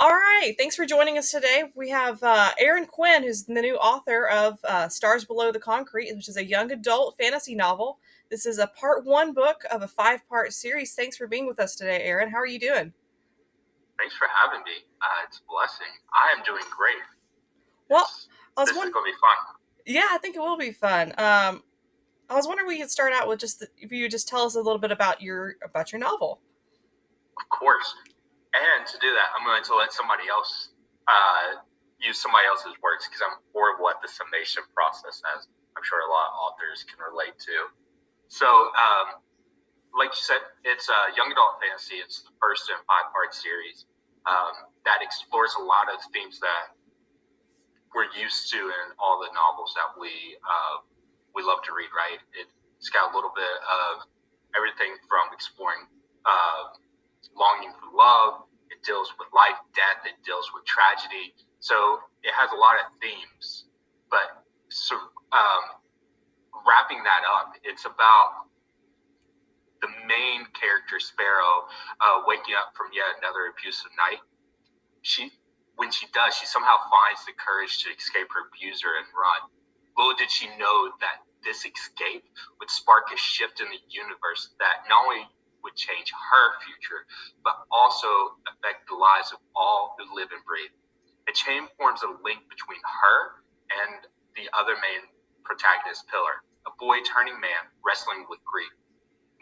All right, thanks for joining us today. We have Aaron Quinn, who's the new author of Stars Below the Concrete, which is a young adult fantasy novel. This is a part one book of a five-part series. Thanks for being with us today, Aaron. How are you doing? Thanks for having me. It's a blessing. I am doing great. Well, This is going to be fun. Yeah, I think it will be fun. I was wondering we could start out with if you would just tell us a little bit about your novel. Of course. And to do that, I'm going to let somebody else use somebody else's words because I'm horrible at the summation process, as I'm sure a lot of authors can relate to. So, like you said, it's a young adult fantasy. It's the first in a five-part series that explores a lot of themes that we're used to in all the novels that we love to read, right? It's got a little bit of everything from exploring longing for love. It deals with life, death. It deals with tragedy. So it has a lot of themes. But wrapping that up, it's about the main character, Sparrow, waking up from yet another abusive night. When she does, she somehow finds the courage to escape her abuser and run. Little did she know that this escape would spark a shift in the universe that not only would change her future, but also affect the lives of all who live and breathe. A chain forms a link between her and the other main protagonist, Pillar, a boy turning man wrestling with grief.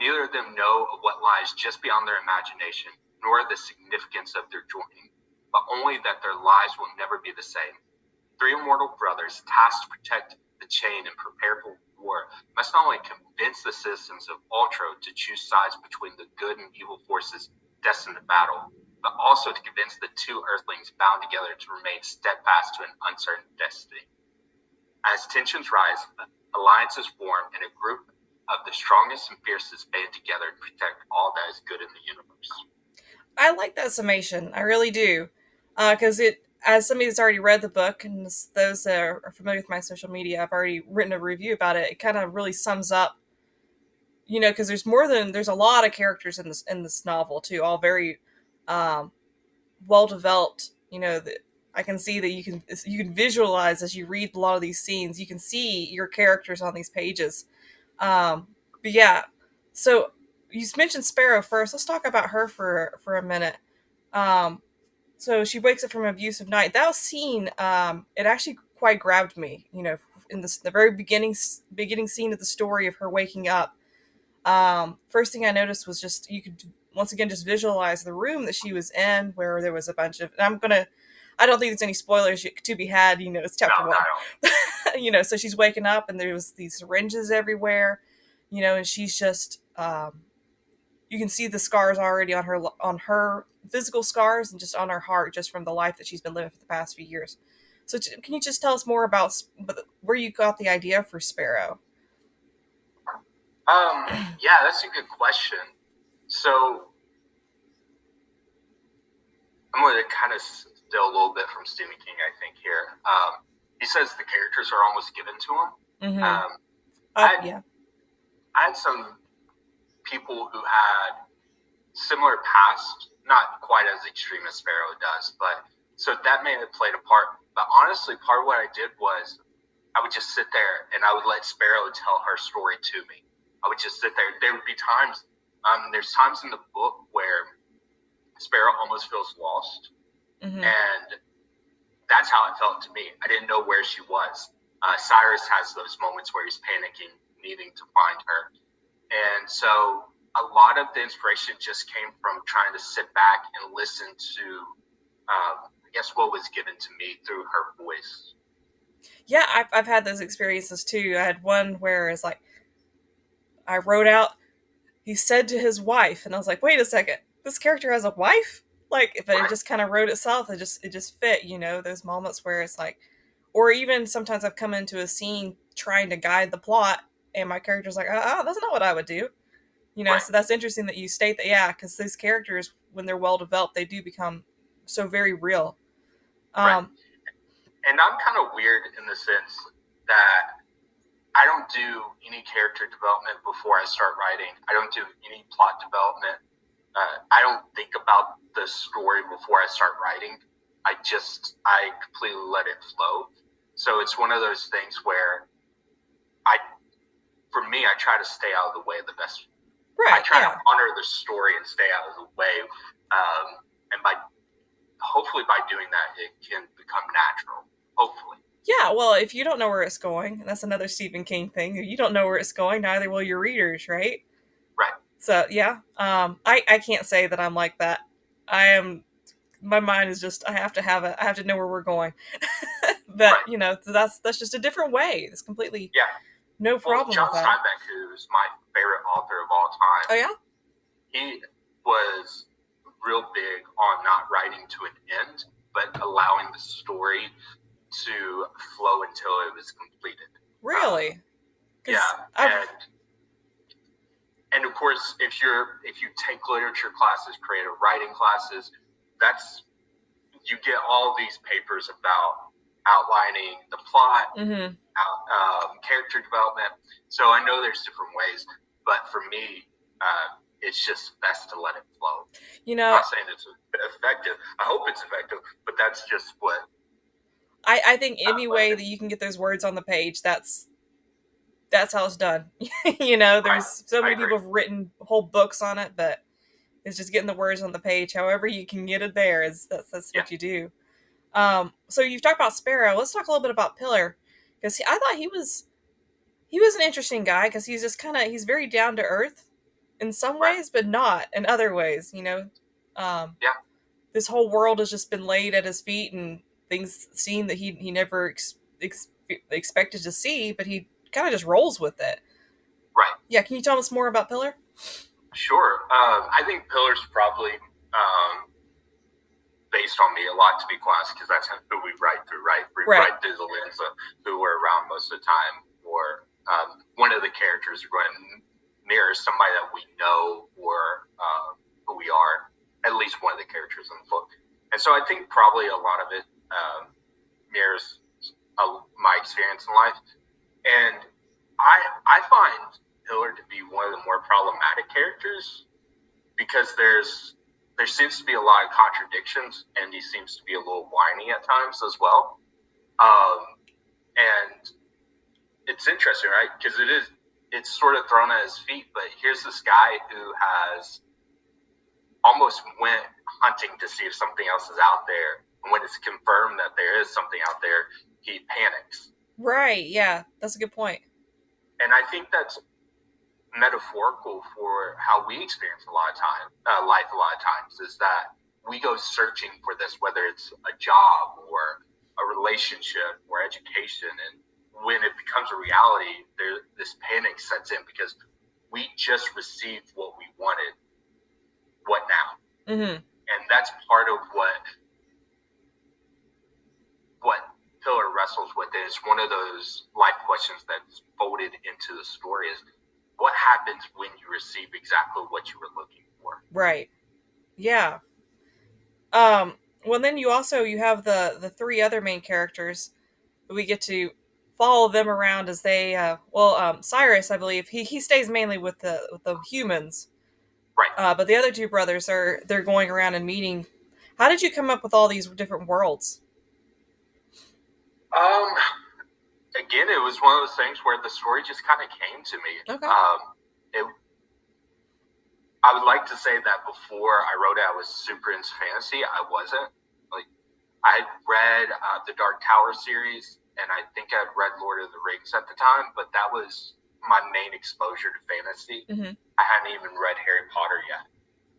Neither of them know of what lies just beyond their imagination, nor the significance of their joining, but only that their lives will never be the same. Three immortal brothers tasked to protect the chain and prepare for war must not only convince the citizens of Ultro to choose sides between the good and evil forces destined to battle, but also to convince the two Earthlings bound together to remain steadfast to an uncertain destiny. As tensions rise, alliances form, and a group of the strongest and fiercest band together to protect all that is good in the universe. I like that summation. I really do. Because as somebody that's already read the book, and those that are familiar with my social media, I've already written a review about it. It kind of really sums up, because there's a lot of characters in this novel too, all very well developed. That I can see that you can visualize as you read a lot of these scenes. You can see your characters on these pages. But yeah, so you mentioned Sparrow first. Let's talk about her for a minute. So she wakes up from an abusive night. That scene, it actually quite grabbed me. In the very beginning scene of the story of her waking up. First thing I noticed was just you could once again just visualize the room that she was in, where there was a bunch of. And I don't think there's any spoilers to be had. It's chapter one. So she's waking up and there was these syringes everywhere. And she's just. You can see the scars already on her physical scars and just on her heart, just from the life that she's been living for the past few years. So can you just tell us more about where you got the idea for Sparrow? Yeah, that's a good question. So I'm going to kind of steal a little bit from Stephen King, I think, here. He says the characters are almost given to him. Mm-hmm. I had some people who had similar past, not quite as extreme as Sparrow does, but so that may have played a part. But honestly, part of what I did was I would just sit there and I would let Sparrow tell her story to me. I would just sit there. There would be times, there's times in the book where Sparrow almost feels lost. Mm-hmm. And that's how it felt to me. I didn't know where she was. Cyrus has those moments where he's panicking, needing to find her. And so a lot of the inspiration just came from trying to sit back and listen to, I guess, what was given to me through her voice. Yeah, I've had those experiences too. I had one where it's like, I wrote out, he said to his wife, and I was like, wait a second, this character has a wife? But it just kind of wrote itself. It just fit, those moments where it's like, or even sometimes I've come into a scene trying to guide the plot, and my character's like, that's not what I would do. Right. So that's interesting that you state that, yeah, because these characters, when they're well developed, they do become so very real. Right. And I'm kind of weird in the sense that I don't do any character development before I start writing. I don't do any plot development. I don't think about the story before I start writing. I completely let it flow. So it's one of those things where for me, I try to stay out of the way the best. Right. I try to honor the story and stay out of the way. And hopefully by doing that, it can become natural. Hopefully. Yeah, well, if you don't know where it's going, and that's another Stephen King thing, if you don't know where it's going, neither will your readers, right? Right. So, yeah, I can't say that I'm like that. My mind is just, I have to know where we're going. But, right. That's just a different way. It's completely no problem John with that. Steinbeck, who's my favorite author of all time. Oh, yeah? He was real big on not writing to an end, but allowing the story to flow until it was completed. Really? And of course, if you take literature classes, creative writing classes, you get all these papers about outlining the plot, character development. So I know there's different ways, but for me, it's just best to let it flow. I'm not saying it's effective. I hope it's effective, but that's just what I think any way that you can get those words on the page, that's how it's done. There's so many people have written whole books on it, but it's just getting the words on the page. However you can get it there, that's what you do. So you've talked about Sparrow. Let's talk a little bit about Pillar, because I thought he was an interesting guy, because he's just he's very down to earth in some ways, but not in other ways. This whole world has just been laid at his feet, and things seen that he never expected to see, but he kind of just rolls with it. Right. Yeah, can you tell us more about Pillar? Sure. I think Pillar's probably based on me a lot, to be honest, because that's who we write through, right? We write through the lens of who we're around most of the time, or one of the characters mirrors somebody that we know, or who we are, at least one of the characters in the book. And so I think probably a lot of it mirrors my experience in life. And I find Pillar to be one of the more problematic characters, because there seems to be a lot of contradictions, and he seems to be a little whiny at times as well. And it's interesting, right? Because it's sort of thrown at his feet, but here's this guy who has almost went hunting to see if something else is out there. And when it's confirmed that there is something out there, he panics. Right, yeah, that's a good point. And I think that's metaphorical for how we experience life a lot of times, is that we go searching for this, whether it's a job or a relationship or education, and when it becomes a reality, this panic sets in, because we just received what we wanted. What now? Mm-hmm. And that's part of what Pillar wrestles with. Is one of those life questions that's folded into the story, is what happens when you receive exactly what you were looking for? Right. Yeah. Well, then you have the three other main characters. We get to follow them around as they. Cyrus, I believe, he stays mainly with the humans. Right. But the other two brothers they're going around and meeting. How did you come up with all these different worlds? Again, it was one of those things where the story just kind of came to me. Okay. I would like to say that before I wrote it, I was super into fantasy. I wasn't. I had read the Dark Tower series, and I think I'd read Lord of the Rings at the time, but that was my main exposure to fantasy. Mm-hmm. I hadn't even read Harry Potter yet.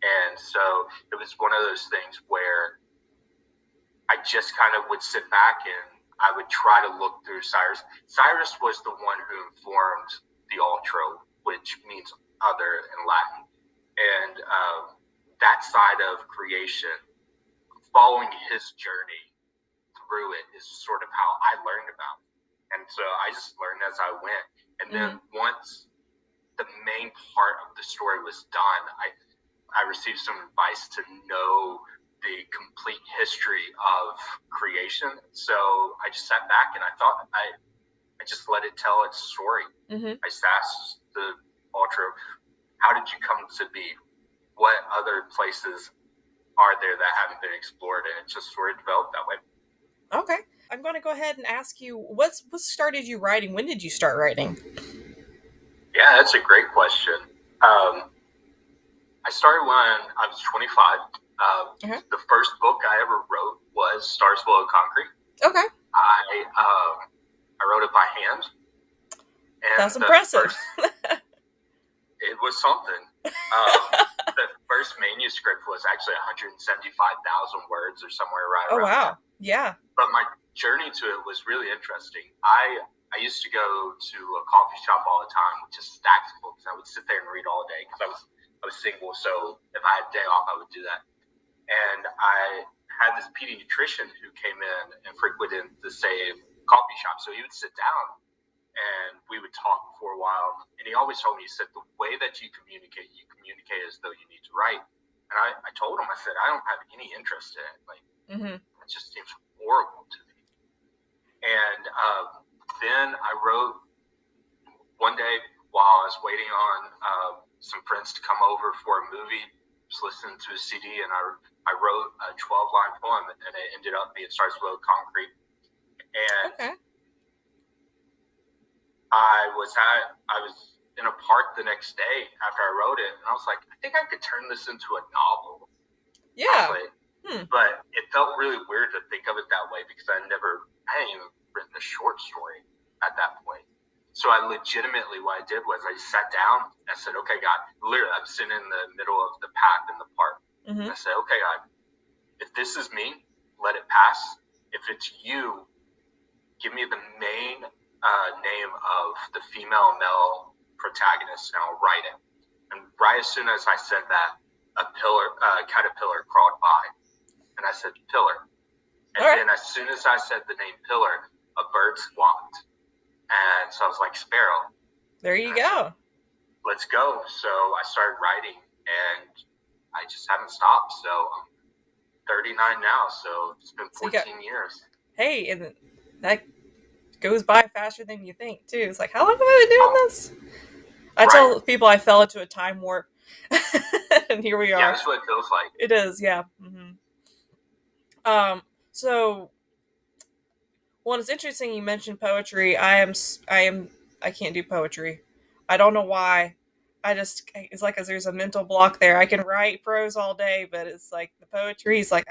And so it was one of those things where I just kind of would sit back and I would try to look through Cyrus. Cyrus was the one who informed the Ultra, which means other in Latin. And that side of creation, following his journey through it, is sort of how I learned about it. And so I just learned as I went. And then once the main part of the story was done, I received some advice to know the complete history of creation. So I just sat back and I thought, I just let it tell its story. Mm-hmm. I just asked the Ultra, how did you come to be? What other places are there that haven't been explored, and it just sort of developed that way. Okay. I'm going to go ahead and ask you, what started you writing? When did you start writing? Yeah, that's a great question. I started when I was 25. The first book I ever wrote was Stars Below Concrete. Okay. I wrote it by hand. And that's impressive. It was something. The first manuscript was actually 175,000 words or somewhere right around wow. that. Yeah. But my journey to it was really interesting. I used to go to a coffee shop all the time with just stacks of books. I would sit there and read all day because I was single, so if I had a day off, I would do that. And I had this pediatrician who came in and frequented the same coffee shop, so he would sit down and we would talk for a while. And he always told me, he said, the way that you communicate as though you need to write. And I told him, I said, I don't have any interest in it. Like, it just seems horrible to me. And then I wrote one day while I was waiting on some friends to come over for a movie, just listening to a CD, and I wrote a 12-line poem, and it ended up being Stars Below Concrete. And I was in a park the next day after I wrote it, and I was like, I think I could turn this into a novel. Yeah. But it felt really weird to think of it that way because I hadn't even written a short story at that point. So I legitimately, what I did was I sat down and I said, okay, God, literally, I'm sitting in the middle of the path in the park. And I said, okay, God, if this is me, let it pass. If it's you, give me the main name of the female and male protagonist, and I'll write it. And right as soon as I said that, a caterpillar crawled by, and I said pillar. And then as soon as I said the name pillar, a bird squawked, and so I was like, Sparrow. There you go. Said, let's go. So I started writing, and I just haven't stopped. So I'm 39 now, so it's been 14 years. Hey, and that goes by faster than you think, too. It's like, how long have I been doing this? I tell people I fell into a time warp, and here we are. Yeah, that's what it feels like. It is, yeah. So, well, it's interesting you mentioned poetry. I can't do poetry. I don't know why. It's like as there's a mental block there. I can write prose all day, but it's like the poetry is like,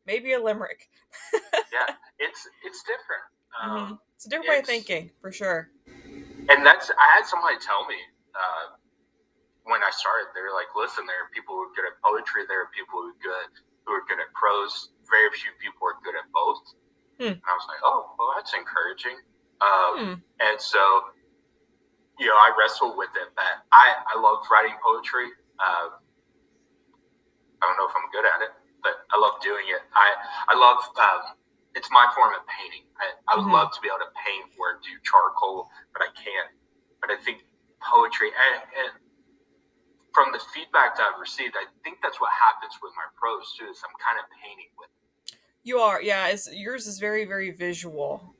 maybe a limerick. Yeah, it's different. It's a different way of thinking, for sure. And I had somebody tell me when I started, they were like, listen, there are people who are good at poetry, there are people who are good at prose, very few people are good at both. And I was like, oh, well, that's encouraging. And so, I wrestled with it, but I love writing poetry. I don't know if I'm good at it, but I love doing it. I love, it's my form of painting. I would love to be able to paint or do charcoal, but I can't. But I think poetry, and from the feedback that I've received, I think that's what happens with my prose too, is I'm kind of painting with it. You are, yeah. Yours is very, very visual.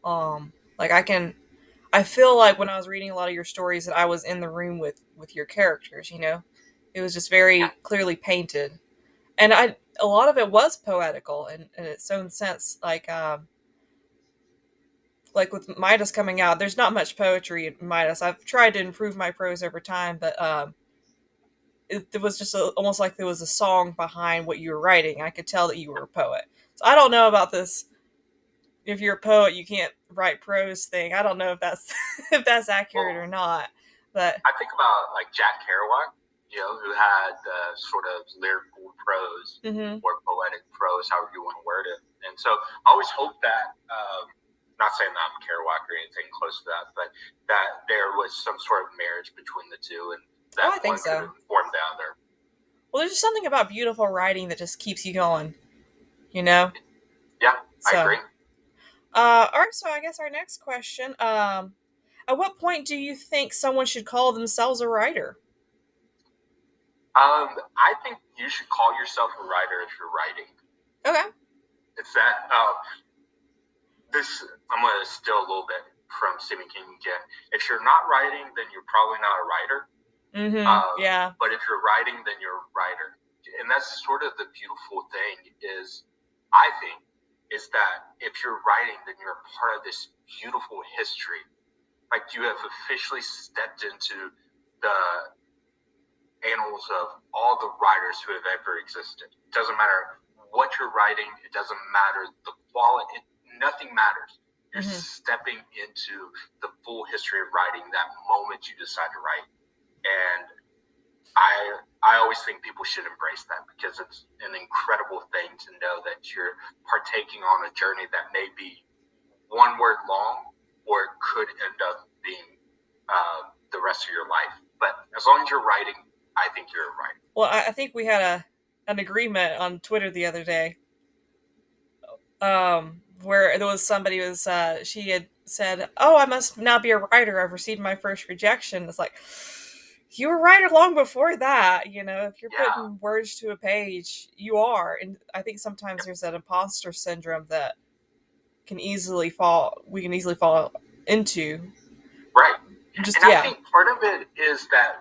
I feel like when I was reading a lot of your stories that I was in the room with your characters, It was just very clearly painted. And a lot of it was poetical in its own sense. Like with Midas coming out, there's not much poetry in Midas. I've tried to improve my prose over time, but it was just almost like there was a song behind what you were writing. I could tell that you were a poet. So I don't know about this. If you're a poet, you can't write prose thing. I don't know if that's if that's accurate or not. But I think about like Jack Kerouac, who had sort of lyrical prose or poetic prose, however you want to word it. And so I always hope that, not saying that I'm Kerouac or anything close to that, but that there was some sort of marriage between the two, and that I think one could inform the other. Well, there's just something about beautiful writing that just keeps you going, Yeah, I agree. All right, so I guess our next question, at what point do you think someone should call themselves a writer? I think you should call yourself a writer if you're writing. Okay. It's that, I'm going to steal a little bit from Stephen King again. If you're not writing, then you're probably not a writer. Yeah. But if you're writing, then you're a writer. and that's sort of the beautiful thing is, I think, is that if you're writing, then you're a part of this beautiful history. Like, you have officially stepped into the annals of all the writers who have ever existed. It doesn't matter what you're writing. It doesn't matter the quality. Nothing matters. You're stepping into the full history of writing that moment you decide to write. And I always think people should embrace that, because it's an incredible thing to know that you're partaking on a journey that may be one word long, or it could end up being the rest of your life. But as long as you're writing, I think you're right. Well, I think we had an agreement on Twitter the other day, where there was somebody was she had said, "Oh, I must now be a writer. I've received my first rejection." It's like, you were a writer long before that. If you're putting words to a page, you are. And I think sometimes there's that imposter syndrome that we can easily fall into. Right. I think part of it is that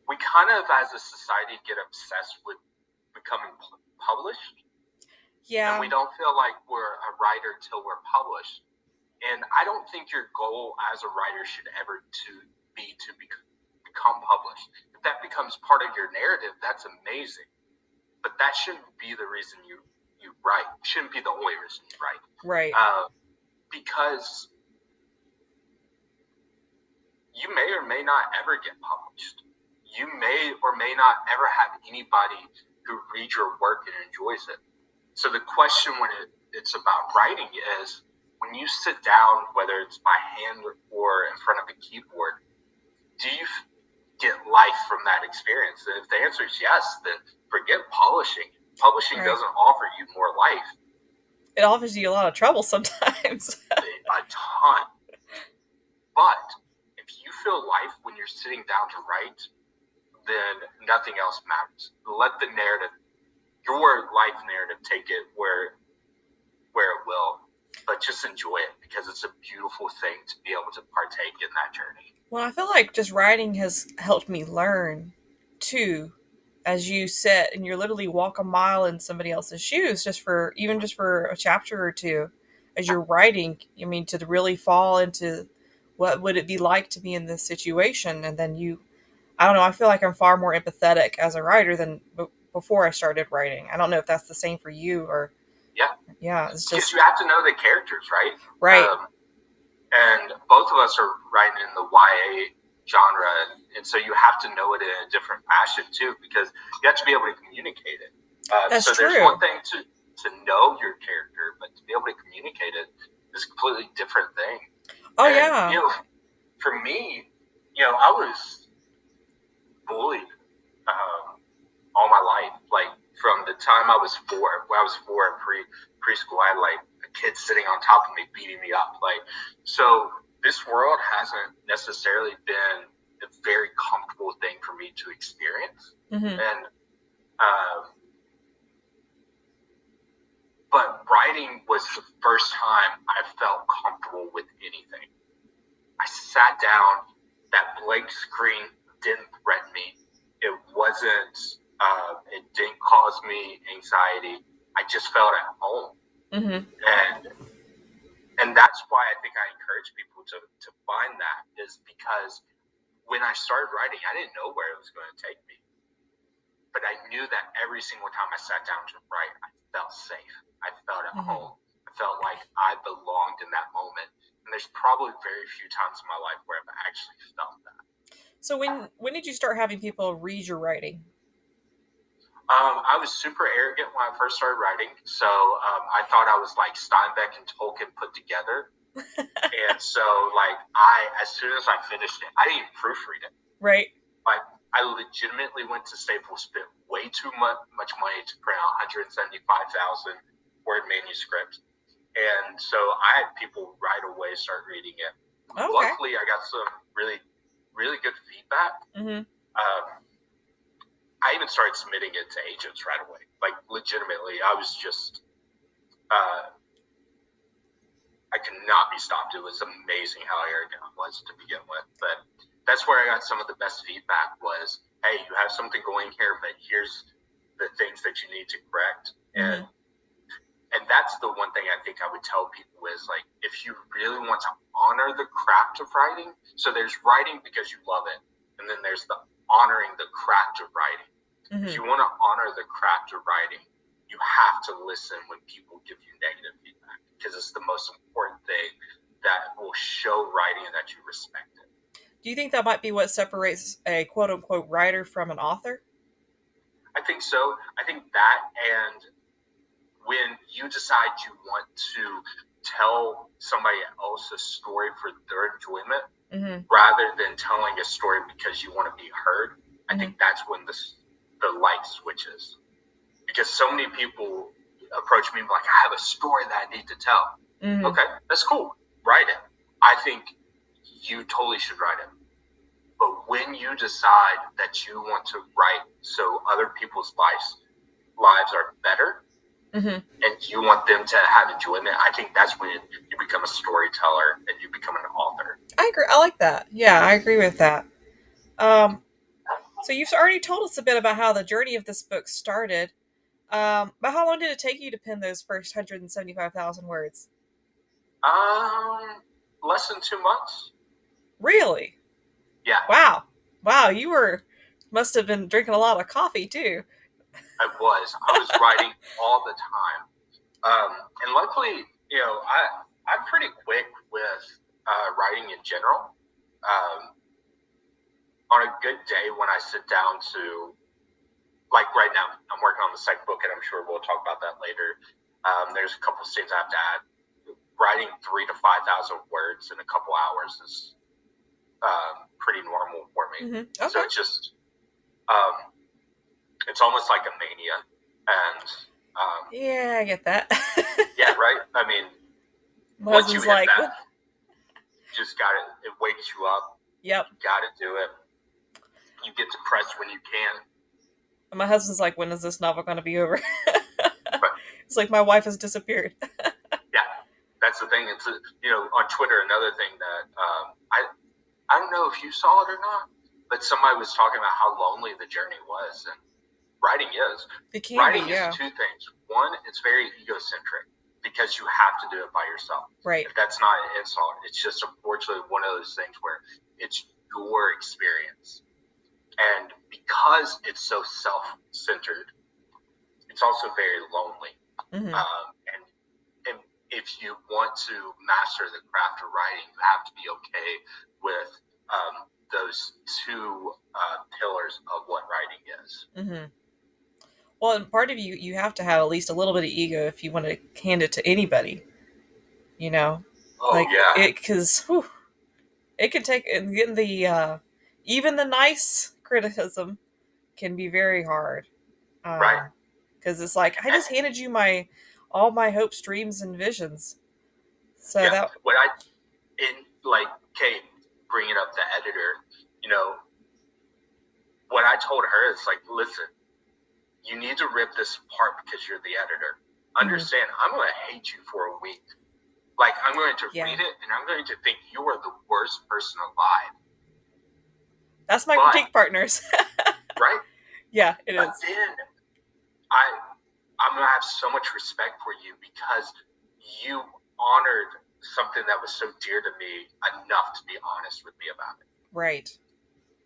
we kind of, as a society, get obsessed with becoming published. Yeah. And we don't feel like we're a writer till we're published. And I don't think your goal as a writer should ever be to become published. If that becomes part of your narrative, that's amazing. But that shouldn't be the reason you write. It shouldn't be the only reason you write. Right. Because you may or may not ever get published. You may or may not ever have anybody who reads your work and enjoys it. So the question when it's about writing is, when you sit down, whether it's by hand or in front of a keyboard, do you get life from that experience? And if the answer is yes, then forget publishing. Publishing doesn't offer you more life. It offers you a lot of trouble sometimes. A ton. But if you feel life when you're sitting down to write, then nothing else matters. Let the narrative, your life narrative, take it where it will. But just enjoy it, because it's a beautiful thing to be able to partake in that journey. Well, I feel like just writing has helped me learn, too. As you sit and you literally walk a mile in somebody else's shoes, just for a chapter or two, as you're writing. I mean, to really fall into what would it be like to be in this situation, and then I don't know. I feel like I'm far more empathetic as a writer than before I started writing. I don't know if that's the same for you or. Yeah, it's just, because you have to know the characters, right? Right. And both of us are writing in the YA genre, and so you have to know it in a different fashion too, because you have to be able to communicate it. That's so true. There's one thing to know your character, but to be able to communicate it is a completely different thing. Oh, and, yeah. For me, I was bullied all my life. Like, from the time I was 4, when I was 4 in preschool, I had like a kid sitting on top of me, beating me up. Like, so this world hasn't necessarily been a very comfortable thing for me to experience. And but writing was the first time I felt comfortable with anything. I sat down. That blank screen didn't threaten me. It wasn't. It didn't cause me anxiety. I just felt at home. And that's why I think I encourage people to find that, is because when I started writing, I didn't know where it was going to take me. But I knew that every single time I sat down to write, I felt safe. I felt at home. I felt like I belonged in that moment. And there's probably very few times in my life where I've actually felt that. So when did you start having people read your writing? I was super arrogant when I first started writing, so I thought I was like Steinbeck and Tolkien put together. And so, like, as soon as I finished it, I didn't even proofread it. Right. Like, I legitimately went to Staples, spent way too much money to print a 175,000 word manuscript. And so I had people right away start reading it. Okay. Luckily, I got some really, really good feedback. I even started submitting it to agents right away. Like, legitimately, I was just, I could not be stopped. It was amazing how arrogant I was to begin with. But that's where I got some of the best feedback was, hey, you have something going here, but here's the things that you need to correct. Mm-hmm. And that's the one thing I think I would tell people is, like, if you really want to honor the craft of writing, so there's writing because you love it, and then there's the honoring the craft of writing. Mm-hmm. If you want to honor the craft of writing, you have to listen when people give you negative feedback, because it's the most important thing that will show writing and that you respect it. Do you think that might be what separates a quote unquote writer from an author? I think so. I think that, and when you decide you want to tell somebody else a story for their enjoyment, Mm-hmm. rather than telling a story because you want to be heard, I Mm-hmm. think that's when the light switches. Because so many people approach me like, I have a story that I need to tell. Mm-hmm. Okay, that's cool. Write it. I think you totally should write it. But when you decide that you want to write so other people's lives are better, Mm-hmm. and you want them to have enjoyment, I think that's when you become a storyteller and you become an author. I agree. I like that. Yeah, I agree with that. So you've already told us a bit about how the journey of this book started. But how long did it take you to pen those first 175,000 words? Less than 2 months. Really? Yeah. Wow, must have been drinking a lot of coffee too. I was writing all the time. And luckily, I'm pretty quick with writing in general. On a good day, when I sit down to, like right now, I'm working on the second book, and I'm sure we'll talk about that later. There's a couple of scenes I have to add. Writing 3,000 to 5,000 words in a couple hours is pretty normal for me. Mm-hmm. Okay. So it's just, it's almost like a mania. And yeah, I get that. yeah, right? I mean, My once you husband's hit like, that, you just got it wakes you up. Yep. You got to do it. You get depressed when you can. And my husband's like, when is this novel going to be over? It's like my wife has disappeared. Yeah, that's the thing. It's on Twitter, another thing that I don't know if you saw it or not, but somebody was talking about how lonely the journey was, and writing is. Writing is two things. One, it's very egocentric because you have to do it by yourself. Right. If that's not an insult, it's just unfortunately one of those things where it's your experience. And because it's so self-centered, it's also very lonely. Mm-hmm. And if you want to master the craft of writing, you have to be okay with those two pillars of what writing is. Mm-hmm. Well, and part of you have to have at least a little bit of ego if you want to hand it to anybody. Oh, yeah. Because it can take, and getting the even the nice criticism can be very hard. Right. Because it's like, I just handed you all my hopes, dreams, and visions. So yeah. that Kate bringing up the editor, what I told her is like, listen, you need to rip this apart because you're the editor. Understand? Mm-hmm. I'm going to hate you for a week. Like, I'm going to read it, and I'm going to think you are the worst person alive. That's my critique partners. Right? Yeah, it is. But then I'm going to have so much respect for you because you honored something that was so dear to me enough to be honest with me about it. Right.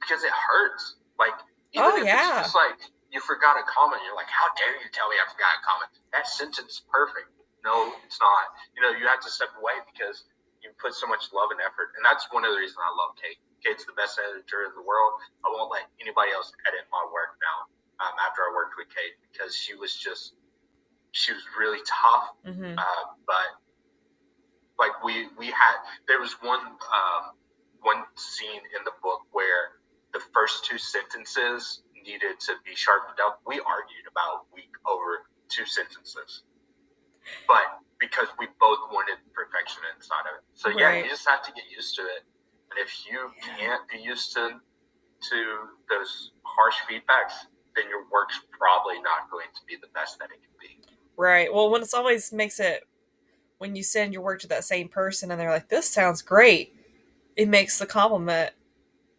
Because it hurts. Like, even if it's just like, you forgot a comment, you're like, how dare you tell me I forgot a comment? That sentence is perfect. No, it's not. You have to step away because you put so much love and effort. And that's one of the reasons I love Kate. Kate's the best editor in the world. I won't let anybody else edit my work now after I worked with Kate, because she was really tough. Mm-hmm. But like there was one scene in the book where the first two sentences needed to be sharpened up. We argued about a week over two sentences. But because we both wanted perfection inside of it. So yeah, you just have to get used to it. And if you can't be used to those harsh feedbacks, then your work's probably not going to be the best that it can be. Right. Well, when it's always when you send your work to that same person and they're like, this sounds great, it makes the compliment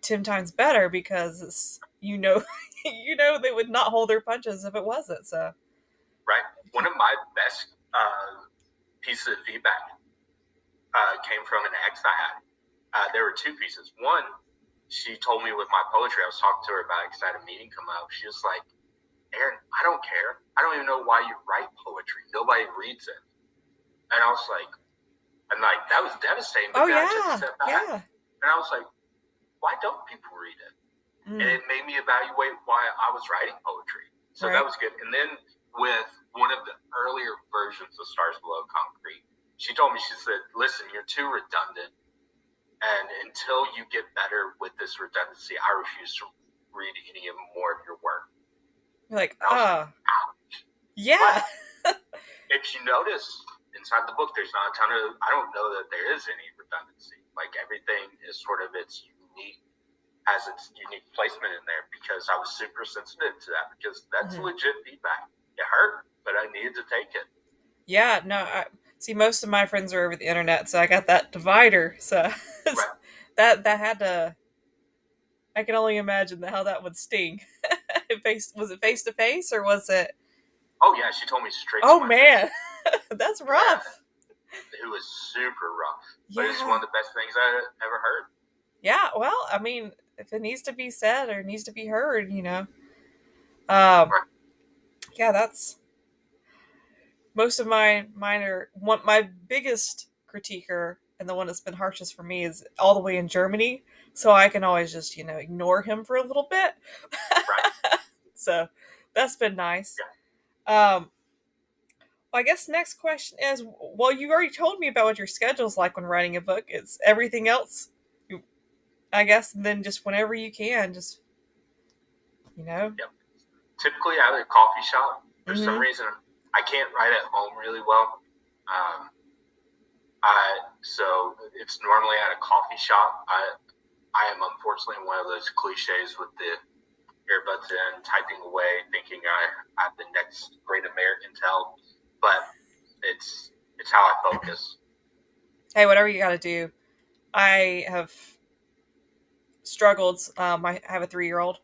10 times better because it's, they would not hold their punches if it wasn't. So right. One of my best pieces of feedback came from an ex I had. There were two pieces. One, she told me with my poetry, I was talking to her about it because I had a meeting come up. She was like, Aaron, I don't care. I don't even know why you write poetry. Nobody reads it. And I was like, that was devastating. Oh, yeah. I just said that. Yeah. And I was like, why don't people read it? And it made me evaluate why I was writing poetry. So that was good. And then with one of the earlier versions of Stars Below Concrete, she told me, she said, listen, you're too redundant. And until you get better with this redundancy, I refuse to read any more of your work. You're like, ouch. Yeah. But if you notice inside the book, there's not a ton of, I don't know that there is any redundancy. Like everything is sort of has its unique placement in there because I was super sensitive to that because that's legit feedback. It hurt, but I needed to take it. Yeah, no, see, most of my friends are over the internet, so I got that divider. So that had to. I can only imagine how that would sting. Was it face to face or was it? Oh yeah, she told me straight. Oh man, that's rough. Yeah, it was super rough, but it's one of the best things I ever heard. Yeah, well, I mean, if it needs to be said or needs to be heard, Yeah, that's. Most of mine are my biggest critiquer and the one that's been harshest for me is all the way in Germany, so I can always just ignore him for a little bit. Right. So that's been nice. Yeah. Well, I guess next question is, well, you already told me about what your schedule's like when writing a book. It's everything else, I guess, and then just whenever you can, just Yep. Typically, I have a coffee shop. For some reason, I can't write at home really well. So it's normally at a coffee shop. I am unfortunately one of those cliches with the earbuds in, typing away, thinking I have the next great American tell. But it's how I focus. Hey, whatever you got to do. I have struggled. I have a 3-year-old.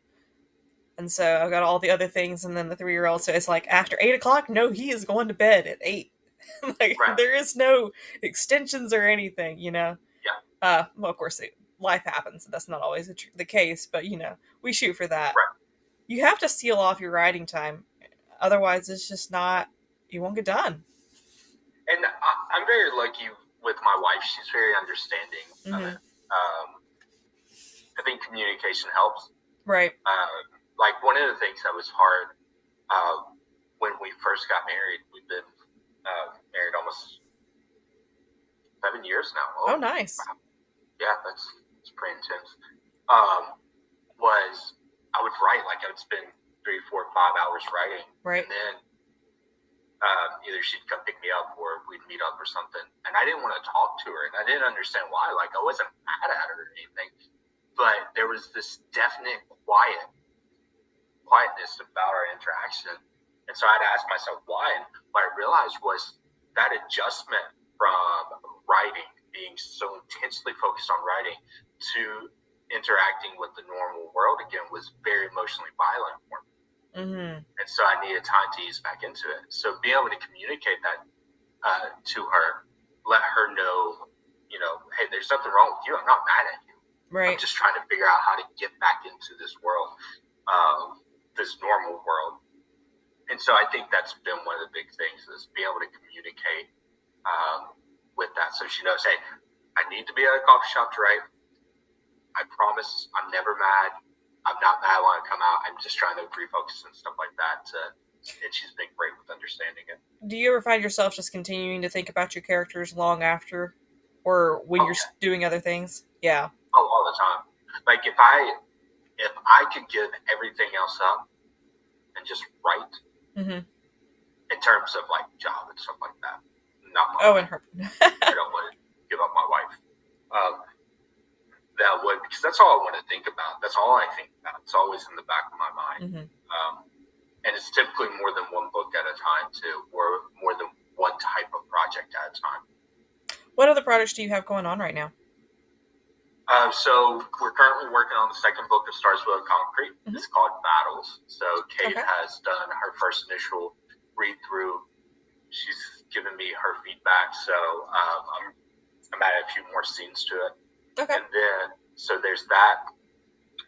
And so I've got all the other things, and then the 3-year-old. So it's like after 8:00, no, he is going to bed at 8. There is no extensions or anything, Yeah. Well, of course, life happens. That's not always the case, but we shoot for that. Right. You have to seal off your writing time, otherwise, it's just not. You won't get done. And I'm very lucky with my wife. She's very understanding of it. I think communication helps. Right. Like one of the things that was hard when we first got married, we've been married almost 7 years now. Oh, nice. Wow. Yeah, that's pretty intense. Was I would write, like I would spend 3, 4, 5 hours writing. Right. And then either she'd come pick me up or we'd meet up or something. And I didn't want to talk to her, and I didn't understand why. Like I wasn't mad at her or anything, but there was this definite quietness about our interaction. And so I'd ask myself why. And what I realized was that adjustment from writing, being so intensely focused on writing, to interacting with the normal world again was very emotionally violent for me. And so I needed time to ease back into it. So being able to communicate that to her, let her know, hey, there's nothing wrong with you. I'm not mad at you. Right. I'm just trying to figure out how to get back into this world, this normal world. And so I think that's been one of the big things is being able to communicate with that. So she knows, hey, I need to be at a coffee shop to write. I promise I'm never mad. I'm not mad when I come out. I'm just trying to refocus and stuff like that. And she's been great with understanding it. Do you ever find yourself just continuing to think about your characters long after, or when you're doing other things? Yeah. Oh, all the time. Like if I could give everything else up and just write, in terms of like job and stuff like that, not my wife. And her. I don't want to give up my wife. That would, because that's all I want to think about. That's all I think about. It's always in the back of my mind. And it's typically more than one book at a time too, or more than one type of project at a time. What other projects do you have going on right now? So we're currently working on the second book of Stars Will Concrete. Mhm. It's called Battles. So Kate Okay. has done her first initial read through. She's given me her feedback, so I'm adding a few more scenes to it. Okay. And then, so there's that.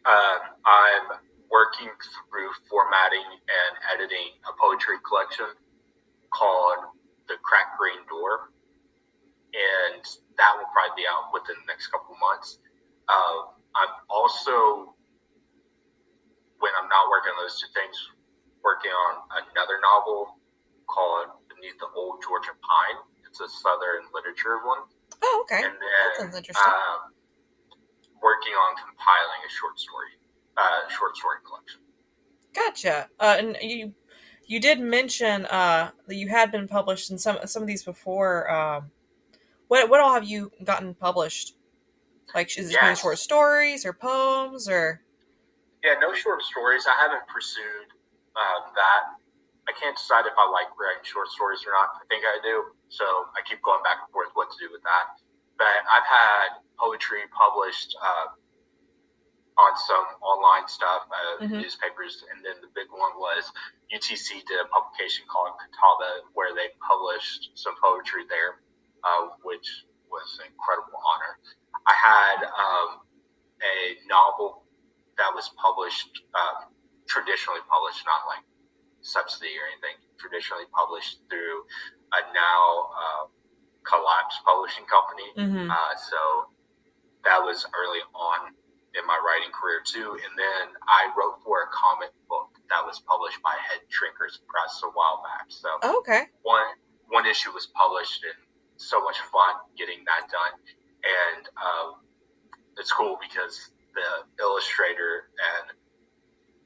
I'm working through formatting and editing a poetry collection called The Cracked Green Door, and that will probably be out within the next couple of months. I'm also, when I'm not working on those two things, working on another novel called Beneath the Old Georgia Pine. It's a Southern literature one. Oh, okay. And That then sounds interesting. working on compiling a short story collection. Gotcha. And you did mention that you had been published in some of these before. What all have you gotten published? Like, is this mainly short stories or poems or? Yeah, no short stories. I haven't pursued that. I can't decide if I like writing short stories or not. I think I do. So I keep going back and forth what to do with that. But I've had poetry published on some online stuff, newspapers, and then the big one was UTC did a publication called Catawba where they published some poetry there, which was an incredible honor. I had a novel that was published, traditionally published, not like subsidy or anything, traditionally published through a now collapsed publishing company. So that was early on in my writing career too. And then I wrote for a comic book that was published by Head Shrinkers Press a while back. So okay. One issue was published, and so much fun getting that done. And it's cool because the illustrator and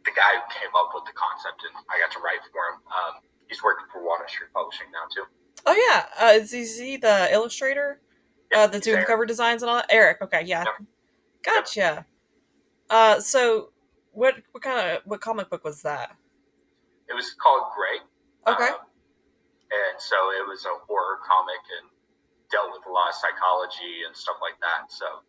the guy who came up with the concept, and I got to write for him, he's working for Walnut Street Publishing now too. Oh yeah, is he the illustrator? Yep, that's doing the cover designs and all that? Eric, okay, yeah. Yep. Gotcha. So what comic book was that? It was called Grey. Okay. And so it was a horror comic and dealt with a lot of psychology and stuff like that. So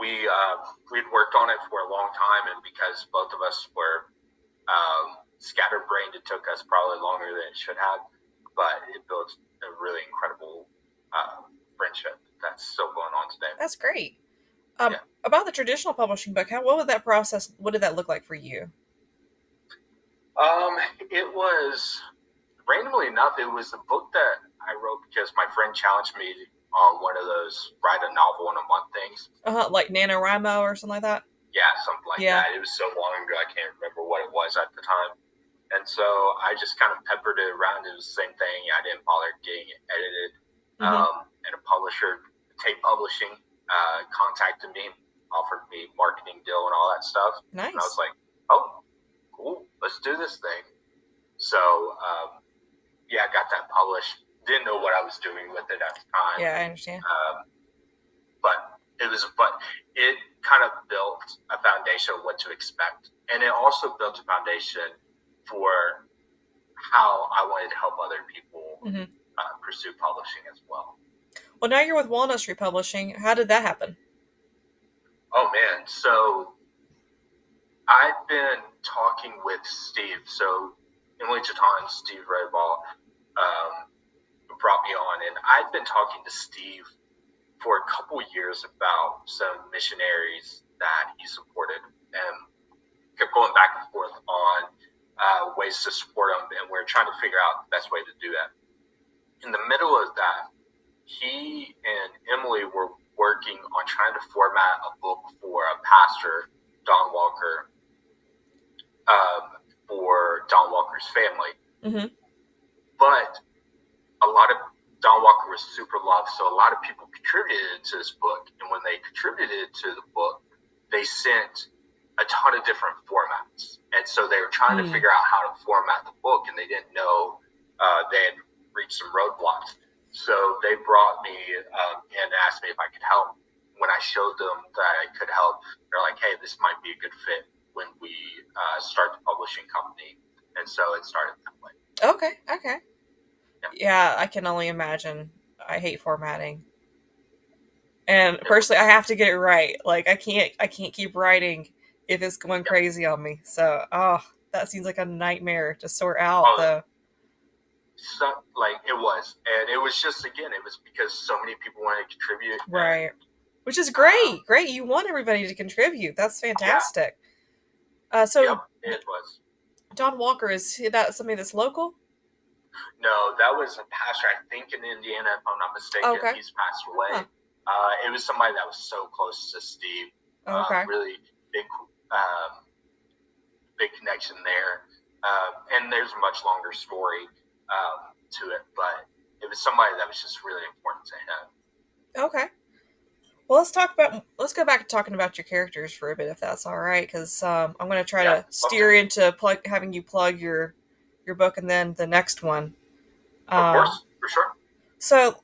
we'd worked on it for a long time, and because both of us were scatterbrained, it took us probably longer than it should have, but it built a really incredible friendship that's still going on today. That's great. About the traditional publishing book, what did that look like for you? It was, randomly enough, it was the book that I wrote because my friend challenged me on one of those write a novel in a month things. Like NaNoWriMo or something like that? Yeah, something like that. It was so long ago, I can't remember what it was at the time. And so I just kind of peppered it around. It was the same thing. I didn't bother getting it edited. And a publisher, Tape Publishing, contacted me, offered me marketing deal and all that stuff. Nice. And I was like, oh, cool, let's do this thing. So, I got that published. Didn't know what I was doing with it at the time. Yeah, I understand. But it kind of built a foundation of what to expect. And it also built a foundation for how I wanted to help other people pursue publishing as well. Well, now you're with Walnut Street Publishing. How did that happen? Oh, man. So I've been talking with Steve. So Emily Chatan, Steve Redball, brought me on, and I've been talking to Steve for a couple years about some missionaries that he supported, and kept going back and forth on ways to support them, and we're trying to figure out the best way to do that. In the middle of that, he and Emily were working on trying to format a book for a pastor, Don Walker, for Don Walker's family. But a lot of Don Walker was super loved, so a lot of people contributed to this book, and when they contributed to the book, they sent a ton of different formats, and so they were trying to figure out how to format the book, and they didn't know, they had reached some roadblocks. So they brought me and asked me if I could help. When I showed them that I could help, they're like, hey, this might be a good fit when we start the publishing company, and so it started that way. Okay. Yeah, I can only imagine. I hate formatting. And It personally, I was. have to get it right. Like I can't keep writing if it's going Yeah. crazy on me. So, that seems like a nightmare to sort out, Oh, though. so, like it was, and it was just again, it was because so many people wanted to contribute, and Right. Which is um, great. Great. You want everybody to contribute. That's yeah, fantastic. yep, So it was. Don Walker, is that somebody that's local? No, that was a pastor, I think, in Indiana, if I'm not Oh, mistaken. okay. He's passed Huh. away. It was somebody that was so close to Steve. Oh, okay. Really big, big connection there. And there's a much longer story to it, but it was somebody that was just really important to him. Okay. Well, let's go back to talking about your characters for a bit, if that's all right, because I'm going to try Yeah, to love to. steer into having you plug your book and then the next one. Of Um, course, for sure. so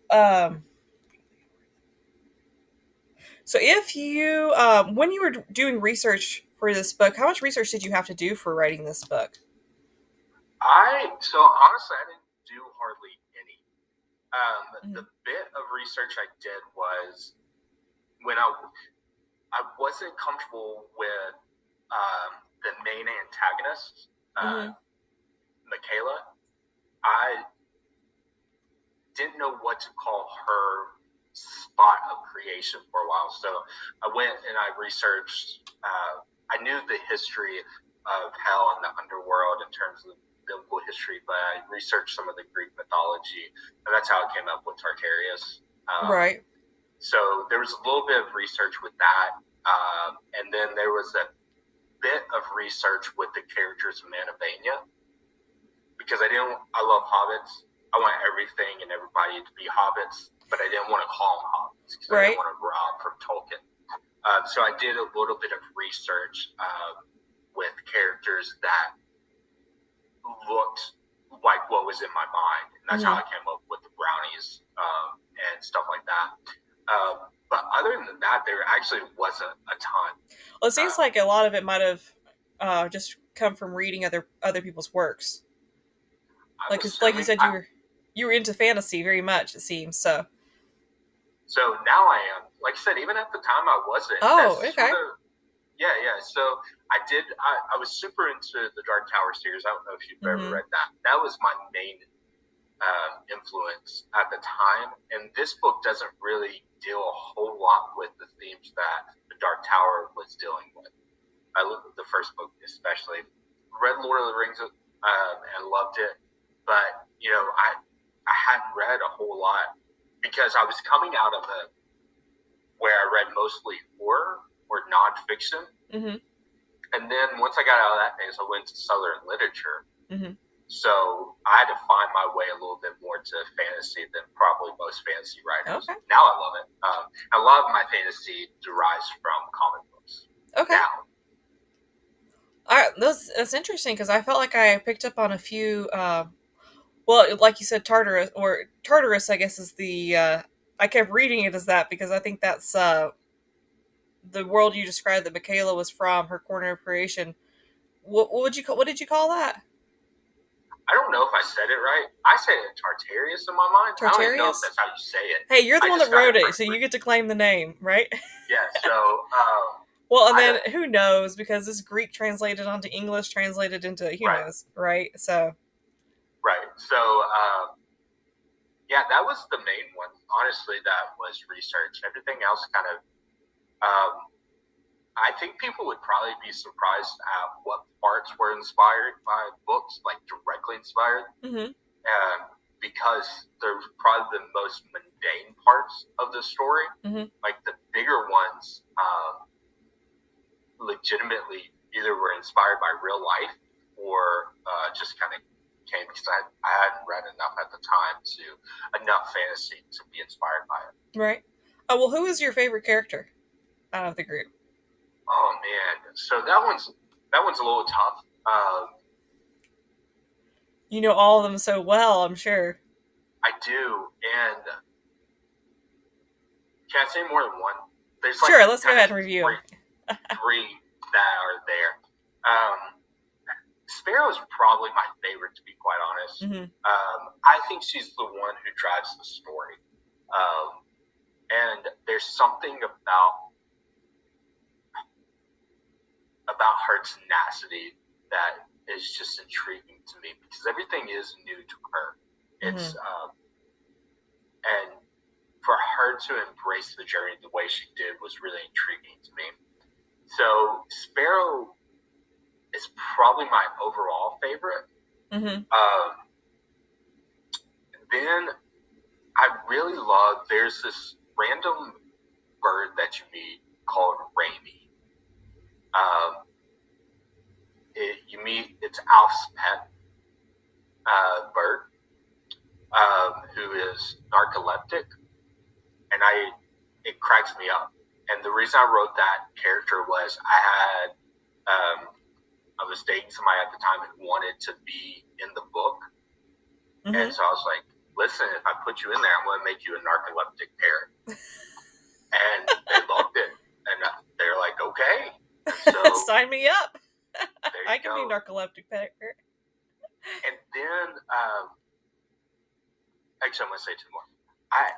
so if you when you were doing research for this book, how much research did you have to do for writing this book? So honestly, I didn't do hardly any. Mm-hmm. The bit of research I did was when I wasn't comfortable with the main antagonist, Mm-hmm. Michaela. I didn't know what to call her spot of creation for a while, so I went and I researched. I knew the history of hell and the underworld in terms of biblical history, but I researched some of the Greek mythology, and that's how I came up with Tartarus. Right. So there was a little bit of research with that, and then there was a bit of research with the characters of Manavania, because I love hobbits. I want everything and everybody to be hobbits, but I didn't want to call them hobbits because I Right. didn't want to rob from Tolkien. So I did a little bit of research with characters that looked like what was in my mind, and that's how I came up with the brownies and stuff like that. But other than that, there actually wasn't a ton. Well, it seems like a lot of it might have just come from reading other people's works. I'm Like you assuming. said, you were into fantasy very much. It seems so. So now I am. Like I said, even at the time I wasn't. Oh, That's okay. sort of. Yeah, yeah. So I was super into the Dark Tower series. I don't know if you've ever read that. That was my main influence at the time. And this book doesn't really deal a whole lot with the themes that the Dark Tower was dealing with. I looked at the first book especially. Read Lord of the Rings and loved it, but I hadn't read a whole lot because I was coming out of where I read mostly horror or nonfiction. Mm-hmm. And then once I got out of that phase, I went to Southern literature. Mm-hmm. So I had to find my way a little bit more to fantasy than probably most fantasy writers. Okay. Now I love it. A lot of my fantasy derives from comic books. Okay. Now. All right, that's interesting because I felt like I picked up on a few. Well, like you said, Tartarus, I guess is the. I kept reading it as that because I think that's the world you described that Michaela was from, her corner of creation. What did you call that? I don't know if I said it right. I said it Tartarus in my mind. I don't even know if Tartarus? that's how you say it. Hey, you're the I one just that got wrote it it, so you perfectly. get to claim the name, right? Yeah, so Well, and I then don't. who knows, because this Greek translated onto English, translated into who Right, knows, right? So right. So yeah, that was the main one. Honestly, that was research. Everything else kind of. I think people would probably be surprised at what parts were inspired by books, like directly inspired. mm-hmm. Because they're probably the most mundane parts of the story. Mm-hmm. Like the bigger ones, legitimately either were inspired by real life or just kind of came because I hadn't read enough at the time enough fantasy to be inspired by it. Right. Oh well, who is your favorite character out of the group? Oh man, so that one's a little tough. You know all of them so well, I'm sure. I do, and can I say more than one? There's Sure, let's go ahead and review them. Three that are there. Sparrow is probably my favorite, to be quite honest. Mm-hmm. I think she's the one who drives the story. And there's something about her tenacity that is just intriguing to me, because everything is new to her. It's and for her to embrace the journey the way she did was really intriguing to me. So Sparrow is probably my overall favorite. Mm-hmm. Then I really love, there's this random bird that you meet called Raimi. It's Alf's pet bird, who is narcoleptic, and it cracks me up. And the reason I wrote that character was I was dating somebody at the time who wanted to be in the book, and so I was like, listen, if I put you in there, I'm going to make you a narcoleptic parrot. And they loved it, and they're like, okay. So, sign me up. I can go. be narcoleptic parrot. And then, actually, I'm going to say two more. I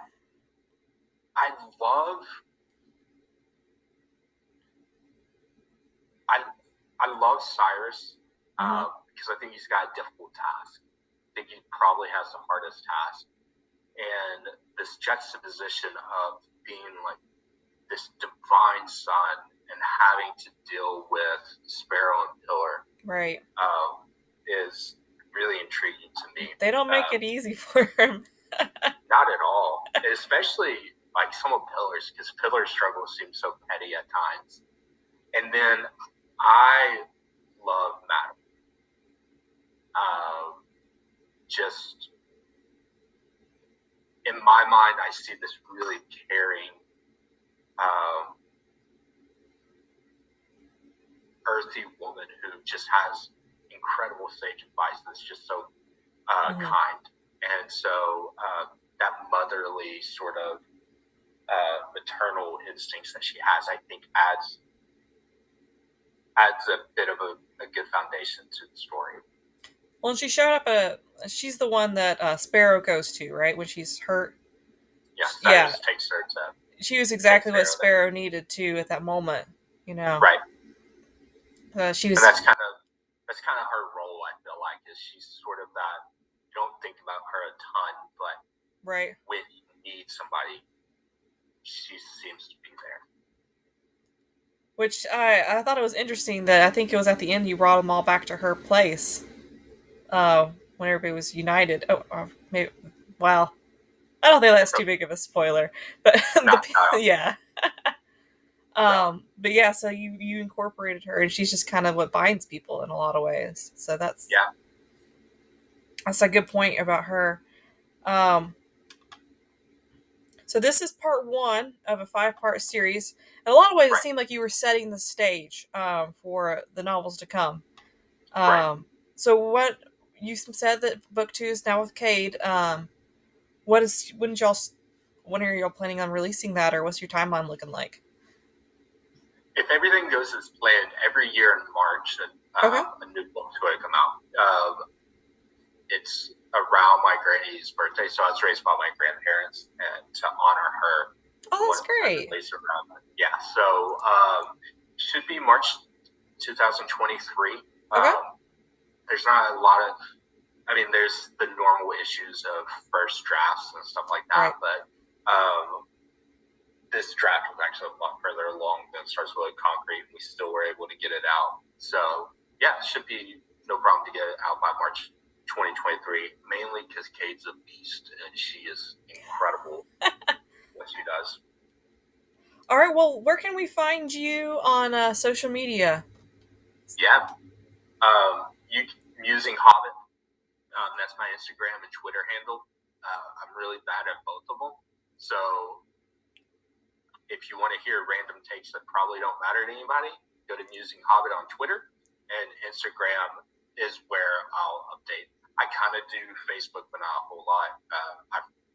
love Cyrus, because I think he's got a difficult task. I think he probably has the hardest task. And this juxtaposition of being like this divine son and having to deal with Sparrow and Pillar, right, is really intriguing to me. They don't make it easy for him. Not at all. Especially like some of Pillar's, because Pillar's struggles seem so petty at times. And then I love Madam. Just in my mind, I see this really caring, earthy woman who just has incredible sage advice that's just so kind. And so that motherly sort of maternal instincts that she has, I think adds a bit of a good foundation to the story. Well, and she showed up. She's the one that Sparrow goes to, right, when she's hurt. Yeah, Cyrus takes her to. She was exactly what Sparrow needed to at that moment, Right. She was. And that's kind of her role. I feel like is she's sort of that. You don't think about her a ton, but when you need somebody, she seems to be there. Which I thought it was interesting that I think it was at the end you brought them all back to her place. When everybody was united. Maybe. Well, I don't think that's too big of a spoiler, but yeah. But yeah, so you incorporated her, and she's just kind of what binds people in a lot of ways. So that's a good point about her. So this is part 1 of a 5-part series. In a lot of ways, it seemed like you were setting the stage for the novels to come. So what you said that book 2 is now with Cade. When are y'all planning on releasing that, or what's your timeline looking like? If everything goes as planned, every year in March, a new book's going to come out. It's around my granny's birthday, so I was raised by my grandparents, and to honor her. Oh, that's great. Yeah, so should be March 2023. There's not a lot of, there's the normal issues of first drafts and stuff like that, but this draft was actually a lot further along than Starts With Concrete. We still were able to get it out. So, yeah, it should be no problem to get it out by March 2023, mainly because Cade's a beast, and she is incredible what she does. All right, well, where can we find you on social media? Yeah, using Hobbit. That's my Instagram and Twitter handle. I'm really bad at both of them. So if you want to hear random takes that probably don't matter to anybody, go to Musing Hobbit on Twitter, and Instagram is where I'll update. I kind of do Facebook, but not a whole lot.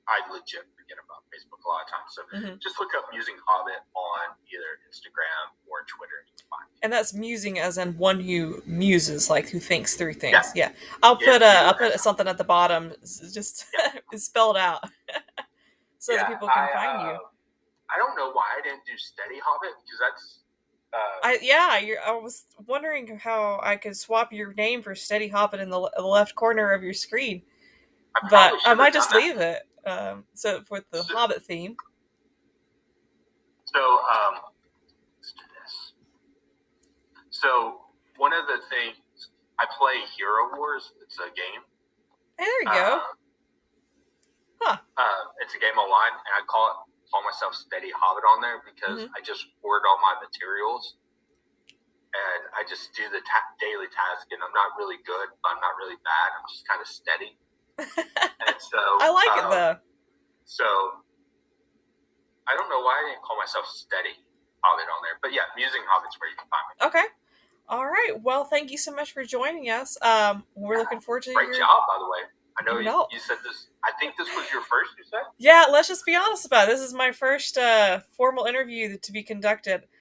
I legit forget about Facebook a lot of times. So just look up Musing Hobbit on either Instagram or Twitter. It's fine. And that's musing as in one who muses, like who thinks through things. Yeah. I'll put something at the bottom, just spelled out, so that people can find you. I don't know why I didn't do Steady Hobbit, because that's I was wondering how I could swap your name for Steady Hoppin in the left corner of your screen, I but probably I should might have done just that. leave it. So with the So, Hobbit theme. so let's do this. So one of the things, I play Hero Wars. It's a game. Hey, there you go. Huh. It's a game online, and I call myself Steady Hobbit on there because I just hoard all my materials, and I just do the daily task. And I'm not really good, but I'm not really bad. I'm just kind of steady. And so I like it though. So I don't know why I didn't call myself Steady Hobbit on there, but yeah, Musing Hobbit's where you can find me. Okay. All right. Well, thank you so much for joining us. We're looking forward to Great job, by the way. I know you said this. I think this was your first, you said? Yeah, let's just be honest about it. This is my first formal interview to be conducted.